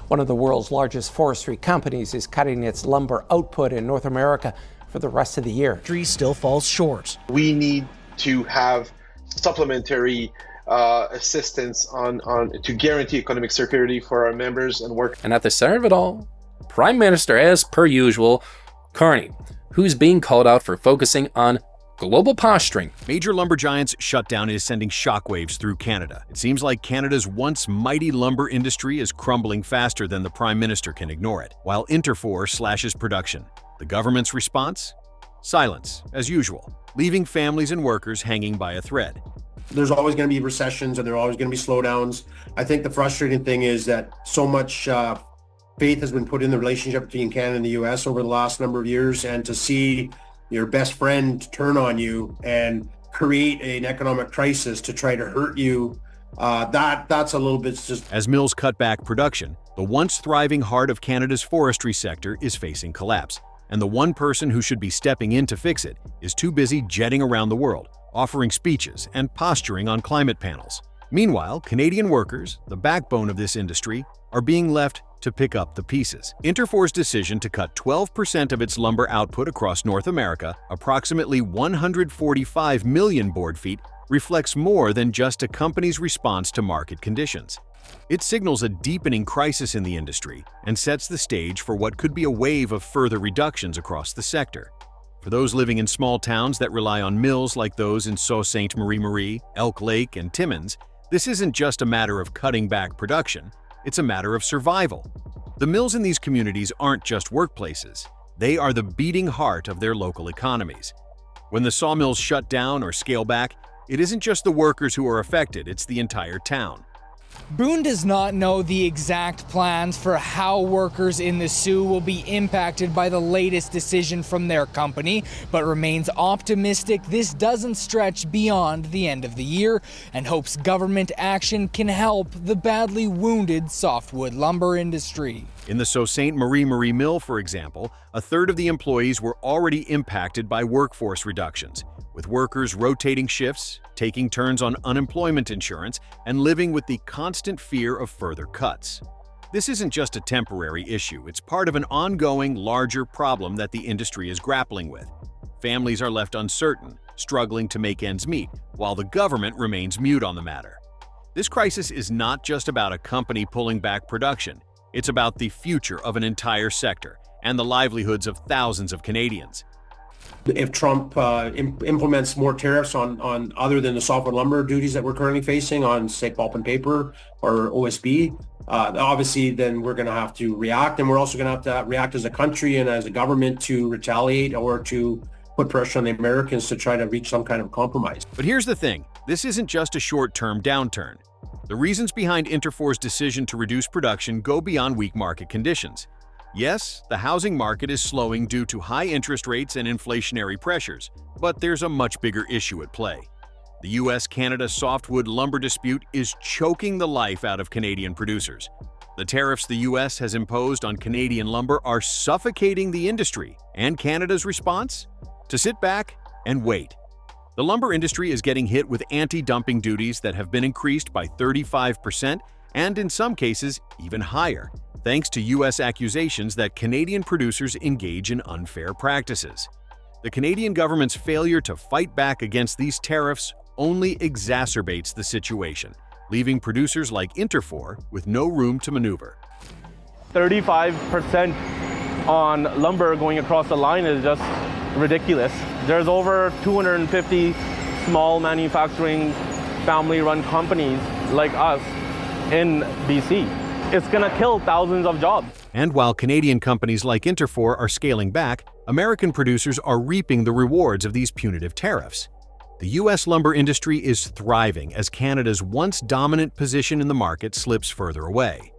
One of the world's largest forestry companies is cutting its lumber output in North America for the rest of the year. Industry still falls short. We need to have supplementary assistance to guarantee economic security for our members and work. And at the center of it all, Prime Minister, as per usual, Carney, who's being called out for focusing on global posturing. Major lumber giants' shutdown is sending shockwaves through Canada. It seems like Canada's once mighty lumber industry is crumbling faster than the Prime Minister can ignore it, while Interfor slashes production. The government's response? Silence, as usual, leaving families and workers hanging by a thread. There's always going to be recessions and there are always going to be slowdowns. I think the frustrating thing is that so much faith has been put in the relationship between Canada and the U.S. over the last number of years, and to see your best friend turn on you and create an economic crisis to try to hurt you, that's a little bit just... As mills cut back production, the once thriving heart of Canada's forestry sector is facing collapse, and the one person who should be stepping in to fix it is too busy jetting around the world, offering speeches and posturing on climate panels. Meanwhile, Canadian workers, the backbone of this industry, are being left to pick up the pieces. Interfor's decision to cut 12% of its lumber output across North America, approximately 145 million board feet, reflects more than just a company's response to market conditions. It signals a deepening crisis in the industry and sets the stage for what could be a wave of further reductions across the sector. For those living in small towns that rely on mills like those in Sault Ste. Marie, Elk Lake, and Timmins, this isn't just a matter of cutting back production, it's a matter of survival. The mills in these communities aren't just workplaces, they are the beating heart of their local economies. When the sawmills shut down or scale back, it isn't just the workers who are affected, it's the entire town. Boone does not know the exact plans for how workers in the Soo will be impacted by the latest decision from their company, but remains optimistic this doesn't stretch beyond the end of the year and hopes government action can help the badly wounded softwood lumber industry. In the Sault Ste. Marie mill, for example, a third of the employees were already impacted by workforce reductions, with workers rotating shifts, taking turns on unemployment insurance, and living with the constant fear of further cuts. This isn't just a temporary issue, it's part of an ongoing, larger problem that the industry is grappling with. Families are left uncertain, struggling to make ends meet, while the government remains mute on the matter. This crisis is not just about a company pulling back production, it's about the future of an entire sector and the livelihoods of thousands of Canadians. If Trump implements more tariffs on other than the softwood lumber duties that we're currently facing on, say, pulp and paper or OSB, obviously then we're going to have to react, and we're also going to have to react as a country and as a government to retaliate or to put pressure on the Americans to try to reach some kind of compromise. But here's the thing, this isn't just a short-term downturn. The reasons behind Interfor's decision to reduce production go beyond weak market conditions. Yes, the housing market is slowing due to high interest rates and inflationary pressures, but there's a much bigger issue at play. The US-Canada softwood lumber dispute is choking the life out of Canadian producers. The tariffs the US has imposed on Canadian lumber are suffocating the industry, and Canada's response? To sit back and wait. The lumber industry is getting hit with anti-dumping duties that have been increased by 35% and in some cases even higher, thanks to US accusations that Canadian producers engage in unfair practices. The Canadian government's failure to fight back against these tariffs only exacerbates the situation, leaving producers like Interfor with no room to maneuver. 35% on lumber going across the line is just ridiculous. There's over 250 small manufacturing family-run companies like us in BC. It's going to kill thousands of jobs. And while Canadian companies like Interfor are scaling back, American producers are reaping the rewards of these punitive tariffs. The U.S. lumber industry is thriving as Canada's once dominant position in the market slips further away.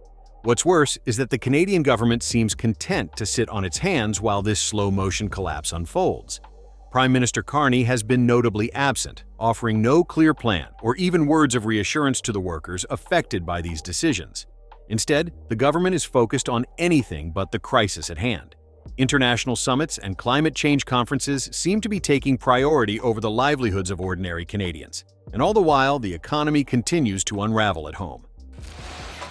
What's worse is that the Canadian government seems content to sit on its hands while this slow-motion collapse unfolds. Prime Minister Carney has been notably absent, offering no clear plan or even words of reassurance to the workers affected by these decisions. Instead, the government is focused on anything but the crisis at hand. International summits and climate change conferences seem to be taking priority over the livelihoods of ordinary Canadians. And all the while, the economy continues to unravel at home.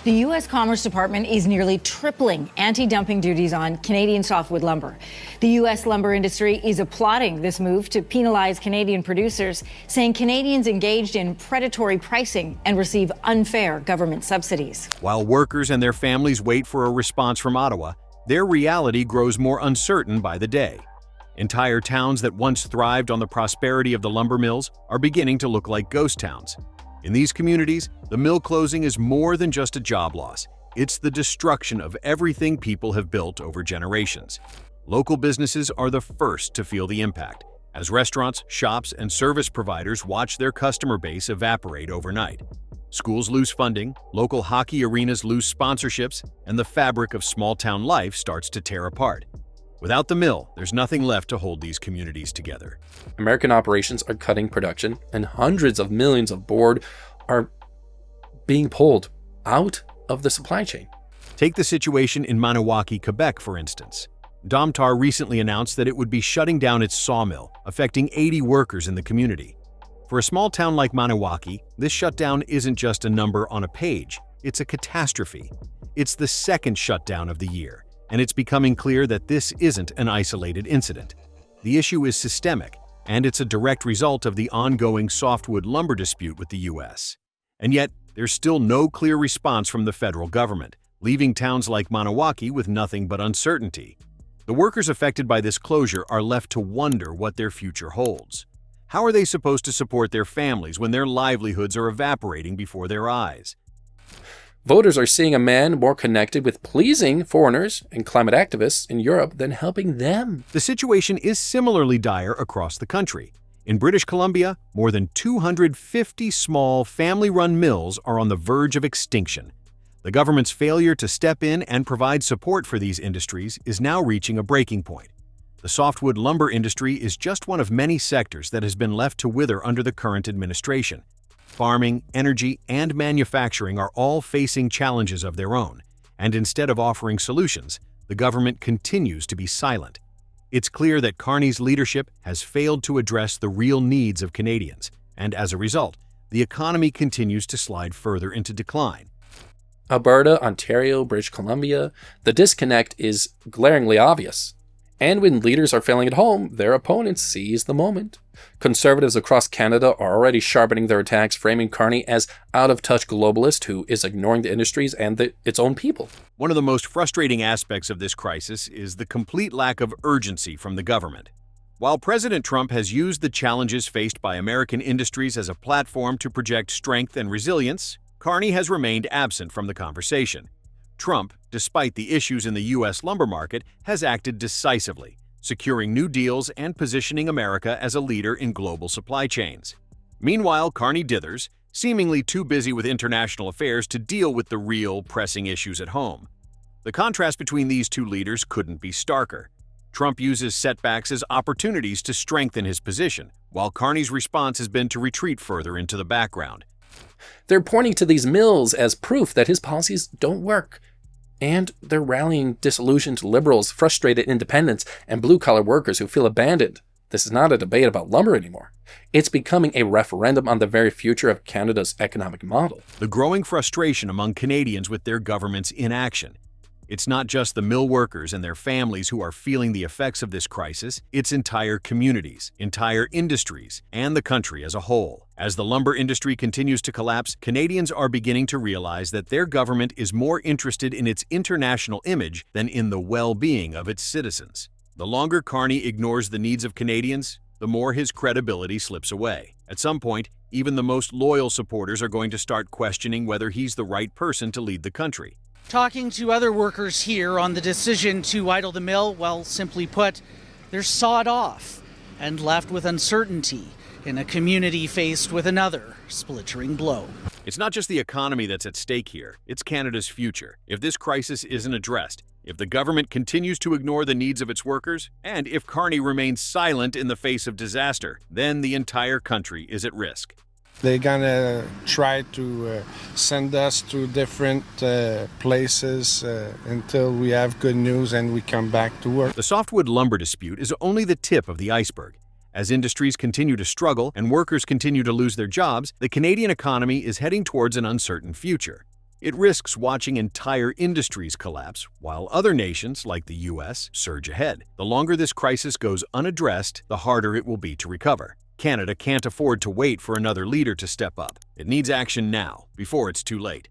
The U.S. Commerce Department is nearly tripling anti-dumping duties on Canadian softwood lumber. The U.S. lumber industry is applauding this move to penalize Canadian producers, saying Canadians engaged in predatory pricing and receive unfair government subsidies. While workers and their families wait for a response from Ottawa, their reality grows more uncertain by the day. Entire towns that once thrived on the prosperity of the lumber mills are beginning to look like ghost towns. In these communities, the mill closing is more than just a job loss. It's the destruction of everything people have built over generations. Local businesses are the first to feel the impact, as restaurants, shops, and service providers watch their customer base evaporate overnight. Schools lose funding, local hockey arenas lose sponsorships, and the fabric of small-town life starts to tear apart. Without the mill, there's nothing left to hold these communities together. American operations are cutting production, and hundreds of millions of board are being pulled out of the supply chain. Take the situation in Maniwaki, Quebec, for instance. Domtar recently announced that it would be shutting down its sawmill, affecting 80 workers in the community. For a small town like Maniwaki, this shutdown isn't just a number on a page, it's a catastrophe. It's the second shutdown of the year, and it's becoming clear that this isn't an isolated incident. The issue is systemic, and it's a direct result of the ongoing softwood lumber dispute with the U.S. And yet, there's still no clear response from the federal government, leaving towns like Maniwaki with nothing but uncertainty. The workers affected by this closure are left to wonder what their future holds. How are they supposed to support their families when their livelihoods are evaporating before their eyes? Voters are seeing a man more connected with pleasing foreigners and climate activists in Europe than helping them. The situation is similarly dire across the country. In British Columbia, more than 250 small, family-run mills are on the verge of extinction. The government's failure to step in and provide support for these industries is now reaching a breaking point. The softwood lumber industry is just one of many sectors that has been left to wither under the current administration. Farming, energy, and manufacturing are all facing challenges of their own, and instead of offering solutions, the government continues to be silent. It's clear that Carney's leadership has failed to address the real needs of Canadians, and as a result, the economy continues to slide further into decline. Alberta, Ontario, British Columbia, the disconnect is glaringly obvious. And when leaders are failing at home, their opponents seize the moment. Conservatives across Canada are already sharpening their attacks, framing Carney as out-of-touch globalist who is ignoring the industries and its own people. One of the most frustrating aspects of this crisis is the complete lack of urgency from the government. While President Trump has used the challenges faced by American industries as a platform to project strength and resilience, Carney has remained absent from the conversation. Trump, despite the issues in the U.S. lumber market, has acted decisively, securing new deals and positioning America as a leader in global supply chains. Meanwhile, Carney dithers, seemingly too busy with international affairs to deal with the real, pressing issues at home. The contrast between these two leaders couldn't be starker. Trump uses setbacks as opportunities to strengthen his position, while Carney's response has been to retreat further into the background. They're pointing to these mills as proof that his policies don't work. And they're rallying disillusioned liberals, frustrated independents, and blue-collar workers who feel abandoned. This is not a debate about lumber anymore. It's becoming a referendum on the very future of Canada's economic model. The growing frustration among Canadians with their government's inaction. It's not just the mill workers and their families who are feeling the effects of this crisis, it's entire communities, entire industries, and the country as a whole. As the lumber industry continues to collapse, Canadians are beginning to realize that their government is more interested in its international image than in the well-being of its citizens. The longer Carney ignores the needs of Canadians, the more his credibility slips away. At some point, even the most loyal supporters are going to start questioning whether he's the right person to lead the country. Talking to other workers here on the decision to idle the mill, well, simply put, they're sawed off and left with uncertainty in a community faced with another splintering blow. It's not just the economy that's at stake here, it's Canada's future. If this crisis isn't addressed, if the government continues to ignore the needs of its workers, and if Carney remains silent in the face of disaster, then the entire country is at risk. They're gonna try to send us to different places until we have good news and we come back to work. The softwood lumber dispute is only the tip of the iceberg. As industries continue to struggle and workers continue to lose their jobs, the Canadian economy is heading towards an uncertain future. It risks watching entire industries collapse, while other nations, like the US, surge ahead. The longer this crisis goes unaddressed, the harder it will be to recover. Canada can't afford to wait for another leader to step up. It needs action now, before it's too late.